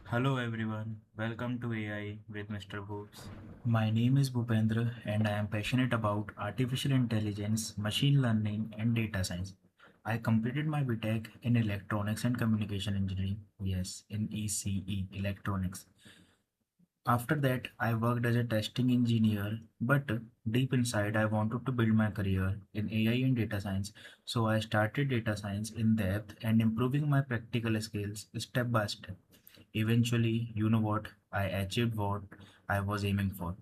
Hello everyone, welcome to AI with Mr. Bhups. My name is Bhupendra and I am passionate about artificial intelligence, machine learning and data science. I completed my BTech in Electronics and Communication Engineering, yes, in ECE, Electronics. After that, I worked as a testing engineer, but deep inside, I wanted to build my career in AI and data science. So I started data science in depth and improving my practical skills step by step. Eventually, you know what? I achieved what I was aiming for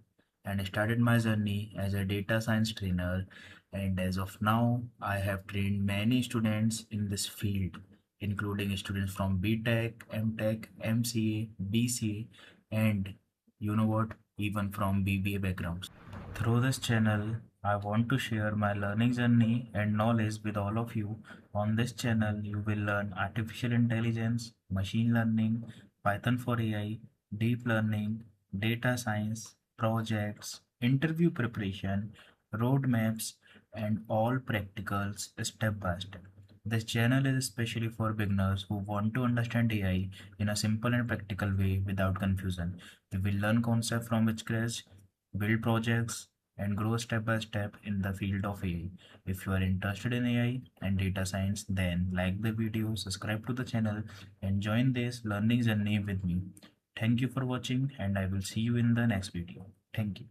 and started my journey as a data science trainer. And as of now, I have trained many students in this field, including students from BTech, MTech, MCA, BCA, and you know what? Even from BBA backgrounds. Through this channel, I want to share my learning journey and knowledge with all of you. On this channel, you will learn artificial intelligence, machine learning, Python for AI, deep learning, data science, projects, interview preparation, roadmaps, and all practicals step by step. This channel is especially for beginners who want to understand AI in a simple and practical way without confusion. We will learn concepts from scratch, build projects, and grow step by step in the field of AI. If you are interested in AI and data science, then like the video, subscribe to the channel, and join this learning journey with me. Thank you for watching, and I will see you in the next video. Thank you.